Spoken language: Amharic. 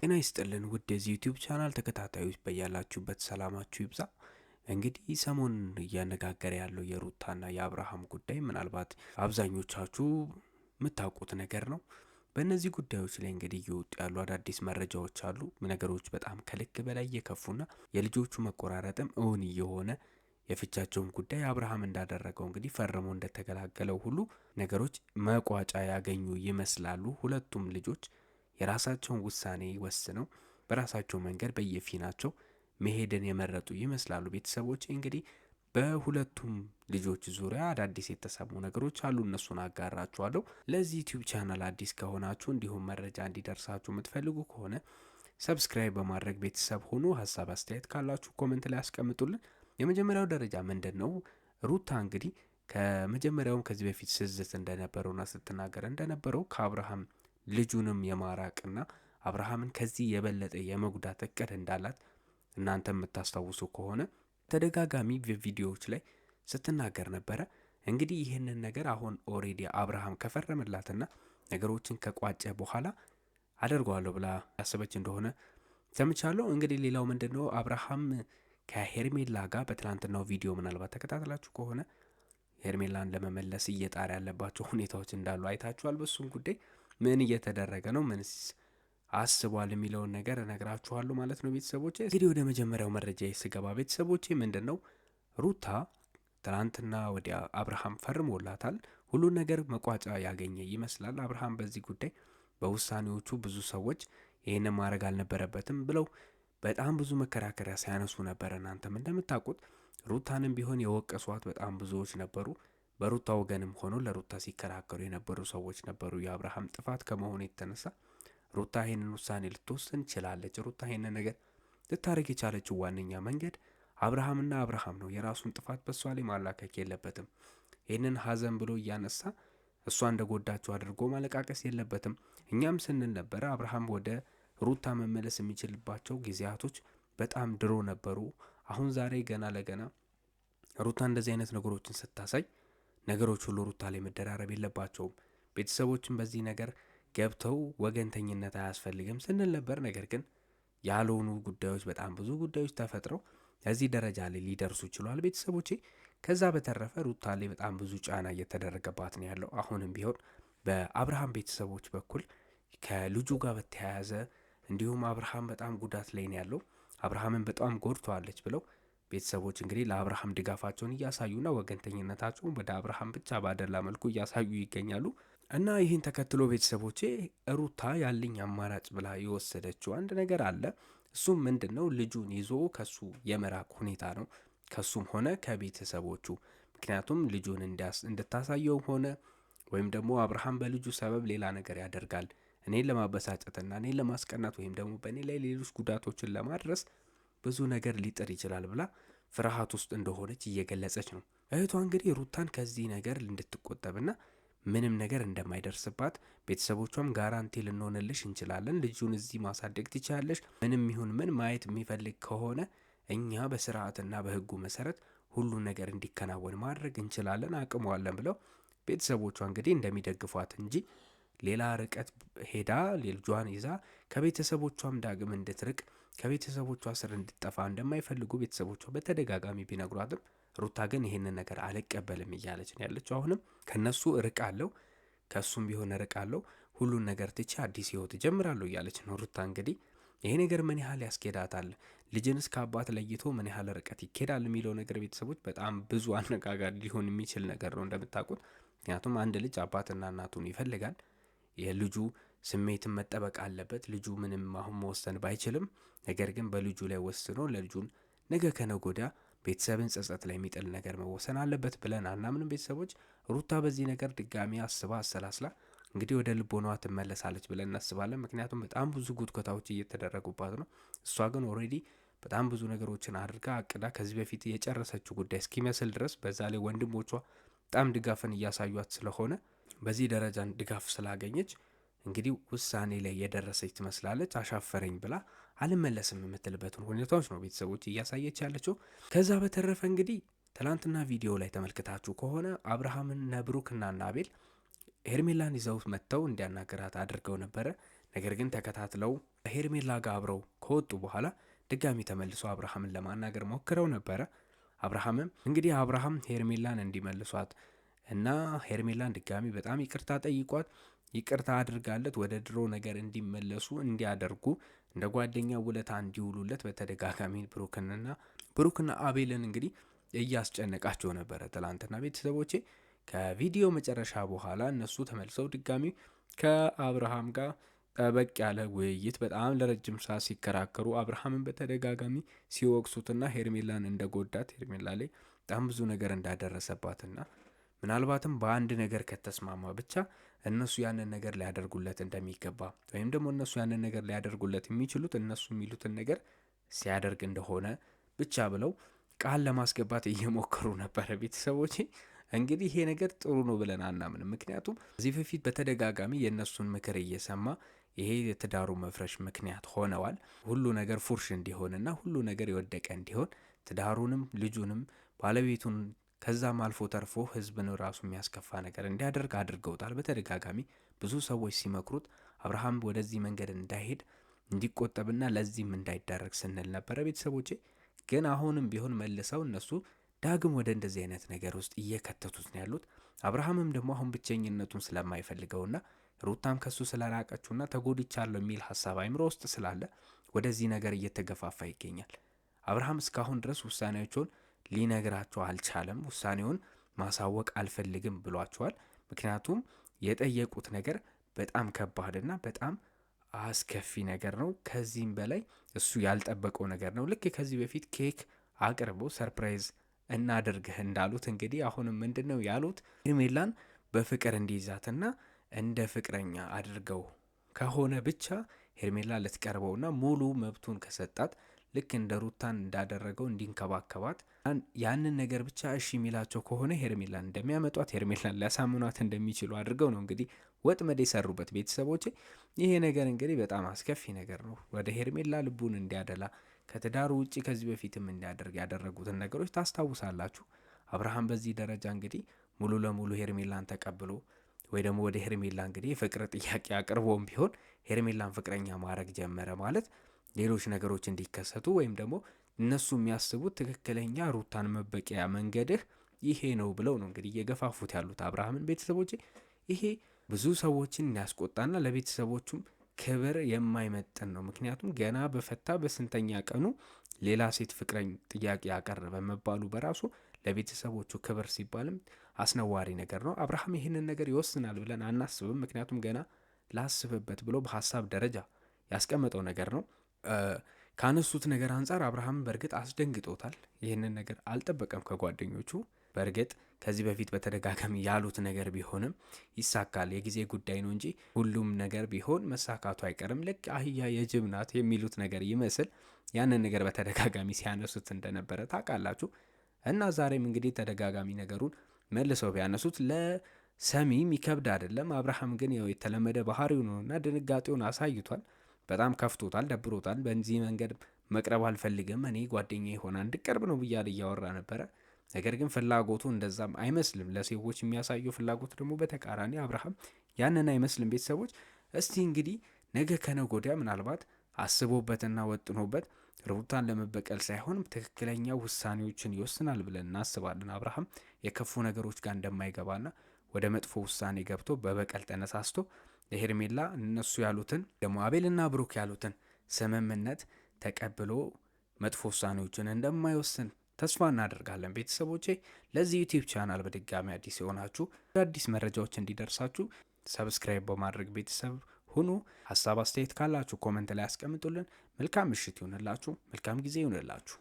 ጤና ይስጥልን ውድ የዚህ ዩቲዩብ ቻናል ተከታታዮች በያላችሁበት ሰላማችሁ ይብዛ። እንግዲህ ሰሞኑን እያነጋገረ ያለው የሩታና የአብርሃም ጉዳይ ምናልባት አብዛኞቻችሁ የምታውቁት ነገር ነው። በእነዚህ ጉዳዮች ላይ እንግዲህ እየወጡ ያሉ አዳዲስ መረጃዎች አሉ። ነገሮች በጣም ከልክ በላይ እየከፉና የልጆቹ መቆራረጥም እውን እየሆነ የፍቻቸውን ጉዳይ አብርሃም እንዳደረገው እንግዲህ ፈርሞ እንደተገላገለው ሁሉ ነገሮች መቋጫ ያገኙ ይመስላሉ። ሁለቱም ልጆች የራሳቸውን ውሳኔ ወስነው በራሳቸው መንገድ በየፊናቸው መሄድን የመረጡ ይመስላሉ። ቤተሰቦች እንግዲህ በሁለቱም ልጆች ዙሪያ አዳዲስ የተሰሙ ነገሮች አሉ። እነሱን አጋራችኋለሁ። ለዚህ ዩቲዩብ ቻናል አዲስ ከሆናችሁ እንዲሁም መረጃ እንዲደርሳችሁ የምትፈልጉ ከሆነ ሰብስክራይብ በማድረግ ቤተሰብ ሆኑ። ሀሳብ አስተያየት ካላችሁ ኮመንት ላይ ያስቀምጡልን። የመጀመሪያው ደረጃ ምንድን ነው? ሩታ እንግዲህ ከመጀመሪያውም ከዚህ በፊት ስዝት እንደነበረውና ስትናገር እንደነበረው ከአብርሃም ልጁንም የማራቅና አብርሃምን ከዚህ የበለጠ የመጉዳት እቅድ እንዳላት እናንተ የምታስታውሱ ከሆነ ተደጋጋሚ ቪዲዮዎች ላይ ስትናገር ነበረ። እንግዲህ ይህንን ነገር አሁን ኦሬዲ አብርሃም ከፈረመላትና ነገሮችን ከቋጨ በኋላ አደርገዋለሁ ብላ ያሰበች እንደሆነ ሰምቻለሁ። እንግዲህ ሌላው ምንድነው አብርሃም ከሄርሜላ ጋር በትላንትናው ቪዲዮ ምናልባት ተከታትላችሁ ከሆነ ሄርሜላን ለመመለስ እየጣረ ያለባቸው ሁኔታዎች እንዳሉ አይታችኋል። በሱም ጉዳይ ምን እየተደረገ ነው፣ ምንስ አስቧል የሚለውን ነገር እነግራችኋለሁ ማለት ነው ቤተሰቦቼ። እንግዲህ ወደ መጀመሪያው መረጃ ስገባ ቤተሰቦቼ ምንድን ነው ሩታ ትናንትና ወዲያ አብርሃም ፈርሞላታል። ሁሉን ነገር መቋጫ ያገኘ ይመስላል። አብርሃም በዚህ ጉዳይ በውሳኔዎቹ ብዙ ሰዎች ይህንን ማድረግ አልነበረበትም ብለው በጣም ብዙ መከራከሪያ ሲያነሱ ነበር። እናንተም እንደምታውቁት ሩታንም ቢሆን የወቀሷት በጣም ብዙዎች ነበሩ። በሩታ ወገንም ሆኖ ለሩታ ሲከራከሩ የነበሩ ሰዎች ነበሩ። የአብርሃም ጥፋት ከመሆኑ የተነሳ ሩታ ይህንን ውሳኔ ልትወስን ችላለች። ሩታ ይህንን ነገር ልታደርግ የቻለችው ዋነኛ መንገድ አብርሃምና አብርሃም ነው። የራሱን ጥፋት በእሷ ላይ ማላከክ የለበትም። ይህንን ሀዘን ብሎ እያነሳ እሷ እንደጎዳቸው አድርጎ ማለቃቀስ የለበትም። እኛም ስንል ነበረ አብርሃም ወደ ሩታ መመለስ የሚችልባቸው ጊዜያቶች በጣም ድሮ ነበሩ። አሁን ዛሬ ገና ለገና ሩታ እንደዚህ አይነት ነገሮችን ስታሳይ ነገሮች ሁሉ ሩታ ላይ መደራረብ የለባቸውም። ቤተሰቦችን በዚህ ነገር ገብተው ወገንተኝነት አያስፈልግም ስንል ነበር። ነገር ግን ያልሆኑ ጉዳዮች በጣም ብዙ ጉዳዮች ተፈጥረው እዚህ ደረጃ ላይ ሊደርሱ ችሏል ቤተሰቦቼ። ከዛ በተረፈ ሩታ ላይ በጣም ብዙ ጫና እየተደረገባት ነው ያለው። አሁንም ቢሆን በአብርሃም ቤተሰቦች በኩል ከልጁ ጋር በተያያዘ እንዲሁም አብርሃም በጣም ጉዳት ላይ ነው ያለው፣ አብርሃምን በጣም ጎድቷለች ብለው ቤተሰቦች እንግዲህ ለአብርሃም ድጋፋቸውን እያሳዩና ወገንተኝነታቸውን ወደ አብርሃም ብቻ ባደላ መልኩ እያሳዩ ይገኛሉ። እና ይህን ተከትሎ ቤተሰቦቼ ሩታ ያለኝ አማራጭ ብላ የወሰደችው አንድ ነገር አለ። እሱም ምንድን ነው? ልጁን ይዞ ከሱ የመራቅ ሁኔታ ነው፣ ከሱም ሆነ ከቤተሰቦቹ። ምክንያቱም ልጁን እንድታሳየው ሆነ ወይም ደግሞ አብርሃም በልጁ ሰበብ ሌላ ነገር ያደርጋል እኔን ለማበሳጨትና እኔን ለማስቀናት ወይም ደግሞ በእኔ ላይ ሌሎች ጉዳቶችን ለማድረስ ብዙ ነገር ሊጥር ይችላል ብላ ፍርሃት ውስጥ እንደሆነች እየገለጸች ነው። እህቷ እንግዲህ ሩታን ከዚህ ነገር እንድትቆጠብና ምንም ነገር እንደማይደርስባት ቤተሰቦቿም ጋራንቲ ልንሆንልሽ እንችላለን፣ ልጁን እዚህ ማሳደግ ትችላለሽ፣ ምንም ይሁን ምን ማየት የሚፈልግ ከሆነ እኛ በስርዓትና በሕጉ መሰረት ሁሉን ነገር እንዲከናወን ማድረግ እንችላለን፣ አቅመዋለን ብለው ቤተሰቦቿ እንግዲህ እንደሚደግፏት እንጂ ሌላ ርቀት ሄዳ ልጇን ይዛ ከቤተሰቦቿም ዳግም እንድትርቅ ከቤተሰቦቿ ስር እንድትጠፋ እንደማይፈልጉ ቤተሰቦቿ በተደጋጋሚ ቢነግሯትም ሩታ ግን ይህንን ነገር አልቀበልም እያለች ነው ያለችው። አሁንም ከነሱ እርቃለሁ፣ ከሱም ቢሆን እርቃለሁ፣ ሁሉን ነገር ትቼ አዲስ ህይወት እጀምራለሁ እያለች ነው ሩታ። እንግዲህ ይሄ ነገር ምን ያህል ያስኬዳታል፣ ልጅንስ ከአባት ለይቶ ምን ያህል ርቀት ይኬዳል የሚለው ነገር ቤተሰቦች በጣም ብዙ አነጋጋሪ ሊሆን የሚችል ነገር ነው እንደምታውቁት። ምክንያቱም አንድ ልጅ አባትና እናቱን ይፈልጋል። የልጁ ስሜትን መጠበቅ አለበት። ልጁ ምንም አሁን መወሰን ባይችልም ነገር ግን በልጁ ላይ ወስኖ ለልጁን ነገ ከነገ ወዲያ ቤተሰብን ጸጸት ላይ የሚጥል ነገር መወሰን አለበት ብለን አናምንም ቤተሰቦች። ሩታ በዚህ ነገር ድጋሚ አስባ አሰላስላ እንግዲህ ወደ ልቦናዋ ትመለሳለች ብለን እናስባለን። ምክንያቱም በጣም ብዙ ጉትጎታዎች እየተደረጉባት ነው። እሷ ግን ኦልሬዲ በጣም ብዙ ነገሮችን አድርጋ አቅዳ ከዚህ በፊት የጨረሰችው ጉዳይ እስኪመስል ድረስ በዛ ላይ ወንድሞቿ በጣም ድጋፍን እያሳዩት ስለሆነ በዚህ ደረጃ ድጋፍ ስላገኘች እንግዲህ ውሳኔ ላይ የደረሰች ትመስላለች። አሻፈረኝ ብላ አልመለስም የምትልበትን ሁኔታዎች ነው ቤተሰቦች እያሳየች ያለችው። ከዛ በተረፈ እንግዲህ ትላንትና ቪዲዮ ላይ ተመልክታችሁ ከሆነ አብርሃምና ብሩክና አቤል ሄርሜላን ይዘው መጥተው እንዲያናገራት አድርገው ነበረ። ነገር ግን ተከታትለው ሄርሜላ ጋር አብረው ከወጡ በኋላ ድጋሚ ተመልሶ አብርሃምን ለማናገር ሞክረው ነበረ። አብርሃምም እንግዲህ አብርሃም ሄርሜላን እንዲመልሷት እና ሄርሜላን ድጋሚ በጣም ይቅርታ ጠይቋት ይቅርታ አድርጋለት ወደ ድሮ ነገር እንዲመለሱ እንዲያደርጉ እንደ ጓደኛ ውለታ እንዲውሉለት በተደጋጋሚ ብሩክና አቤልን እንግዲህ እያስጨነቃቸው ነበረ። ትላንትና ቤተሰቦቼ ከቪዲዮ መጨረሻ በኋላ እነሱ ተመልሰው ድጋሚ ከአብርሃም ጋር ጠበቅ ያለ ውይይት በጣም ለረጅም ሰዓት ሲከራከሩ አብርሃምን በተደጋጋሚ ሲወቅሱትና ሄርሜላን እንደጎዳት ሄርሜላ ላይ በጣም ብዙ ነገር እንዳደረሰባትና ምናልባትም በአንድ ነገር ከተስማማ ብቻ እነሱ ያንን ነገር ሊያደርጉለት እንደሚገባ ወይም ደግሞ እነሱ ያንን ነገር ሊያደርጉለት የሚችሉት እነሱ የሚሉትን ነገር ሲያደርግ እንደሆነ ብቻ ብለው ቃል ለማስገባት እየሞከሩ ነበረ። ቤተሰቦቼ እንግዲህ ይሄ ነገር ጥሩ ነው ብለን አናምንም። ምክንያቱም እዚህ በፊት በተደጋጋሚ የእነሱን ምክር እየሰማ ይሄ የትዳሩ መፍረሽ ምክንያት ሆነዋል። ሁሉ ነገር ፉርሽ እንዲሆንና ሁሉ ነገር የወደቀ እንዲሆን ትዳሩንም ልጁንም ባለቤቱን ከዛም አልፎ ተርፎ ህዝብን ራሱ የሚያስከፋ ነገር እንዲያደርግ አድርገውታል። በተደጋጋሚ ብዙ ሰዎች ሲመክሩት አብርሃም ወደዚህ መንገድ እንዳይሄድ እንዲቆጠብና ለዚህም እንዳይዳረግ ስንል ነበረ። ቤተሰቦቼ ግን አሁንም ቢሆን መልሰው እነሱ ዳግም ወደ እንደዚህ አይነት ነገር ውስጥ እየከተቱት ነው ያሉት። አብርሃምም ደግሞ አሁን ብቸኝነቱን ስለማይፈልገውና ሩታም ከሱ ስለራቀችውና ተጎድቻለሁ የሚል ሀሳብ አይምሮ ውስጥ ስላለ ወደዚህ ነገር እየተገፋፋ ይገኛል። አብርሃም እስካሁን ድረስ ውሳኔዎቹን ሊነግራቸው አልቻለም። ውሳኔውን ማሳወቅ አልፈልግም ብሏቸዋል። ምክንያቱም የጠየቁት ነገር በጣም ከባድና በጣም አስከፊ ነገር ነው። ከዚህም በላይ እሱ ያልጠበቀው ነገር ነው። ልክ ከዚህ በፊት ኬክ አቅርቦ ሰርፕራይዝ እናደርግህ እንዳሉት እንግዲህ አሁንም ምንድን ነው ያሉት ሄርሜላን በፍቅር እንዲይዛትና እንደ ፍቅረኛ አድርገው ከሆነ ብቻ ሄርሜላ ልትቀርበውና ሙሉ መብቱን ከሰጣት ልክ እንደ ሩታን እንዳደረገው እንዲንከባከባት ያንን ነገር ብቻ እሺ የሚላቸው ከሆነ ሄርሜላን እንደሚያመጧት ሄርሜላን ሊያሳምኗት እንደሚችሉ አድርገው ነው እንግዲህ ወጥመድ የሰሩበት። ቤተሰቦች ይሄ ነገር እንግዲህ በጣም አስከፊ ነገር ነው። ወደ ሄርሜላ ልቡን እንዲያደላ ከትዳሩ ውጭ ከዚህ በፊትም እንዲያደርግ ያደረጉትን ነገሮች ታስታውሳላችሁ። አብርሃም በዚህ ደረጃ እንግዲህ ሙሉ ለሙሉ ሄርሜላን ተቀብሎ ወይ ደግሞ ወደ ሄርሜላ እንግዲህ የፍቅር ጥያቄ አቅርቦም ቢሆን ሄርሜላን ፍቅረኛ ማድረግ ጀመረ ማለት ሌሎች ነገሮች እንዲከሰቱ ወይም ደግሞ እነሱ የሚያስቡት ትክክለኛ ሩታን መበቂያ መንገድህ ይሄ ነው ብለው ነው እንግዲህ እየገፋፉት ያሉት አብርሃምን። ቤተሰቦች ይሄ ብዙ ሰዎችን ያስቆጣና ለቤተሰቦቹም ክብር የማይመጥን ነው። ምክንያቱም ገና በፈታ በስንተኛ ቀኑ ሌላ ሴት ፍቅረኝ ጥያቄ ያቀረበ መባሉ በራሱ ለቤተሰቦቹ ክብር ሲባልም አስነዋሪ ነገር ነው። አብርሃም ይህንን ነገር ይወስናል ብለን አናስብም። ምክንያቱም ገና ላስብበት ብሎ በሀሳብ ደረጃ ያስቀመጠው ነገር ነው። ካነሱት ነገር አንጻር አብርሃም በእርግጥ አስደንግጦታል። ይህንን ነገር አልጠበቀም ከጓደኞቹ። በእርግጥ ከዚህ በፊት በተደጋጋሚ ያሉት ነገር ቢሆንም ይሳካል፣ የጊዜ ጉዳይ ነው እንጂ ሁሉም ነገር ቢሆን መሳካቱ አይቀርም። ልክ አህያ የጅብ ናት የሚሉት ነገር ይመስል ያንን ነገር በተደጋጋሚ ሲያነሱት እንደነበረ ታውቃላችሁ። እና ዛሬም እንግዲህ ተደጋጋሚ ነገሩን መልሰው ቢያነሱት ለሰሚም ይከብድ አይደለም። አብርሃም ግን ያው የተለመደ ባህሪው ነውና ድንጋጤውን አሳይቷል። በጣም ከፍቶታል፣ ደብሮታል። በዚህ መንገድ መቅረብ አልፈልግም እኔ ጓደኛ የሆነ እንድቀርብ ነው ብያል እያወራ ነበረ። ነገር ግን ፍላጎቱ እንደዛም አይመስልም። ለሰዎች የሚያሳየው ፍላጎት ደግሞ በተቃራኒ አብርሃም ያንን አይመስልም። ቤተሰቦች እስቲ እንግዲህ ነገ ከነገ ወዲያ ምናልባት አስቦበትና ወጥኖበት ሩታን ለመበቀል ሳይሆን ትክክለኛ ውሳኔዎችን ይወስናል ብለን እናስባለን። አብርሃም የከፉ ነገሮች ጋር እንደማይገባና ወደ መጥፎ ውሳኔ ገብቶ በበቀል ተነሳስቶ ለሄርሜላ እነሱ ያሉትን ደግሞ አቤልና ብሩክ ያሉትን ስምምነት ተቀብሎ መጥፎ ውሳኔዎችን እንደማይወስን ተስፋ እናደርጋለን። ቤተሰቦቼ ለዚህ ዩቲዩብ ቻናል በድጋሚ አዲስ የሆናችሁ አዲስ መረጃዎች እንዲደርሳችሁ ሰብስክራይብ በማድረግ ቤተሰብ ሁኑ። ሀሳብ አስተያየት ካላችሁ ኮመንት ላይ ያስቀምጡልን። መልካም ምሽት ይሁንላችሁ። መልካም ጊዜ ይሁንላችሁ።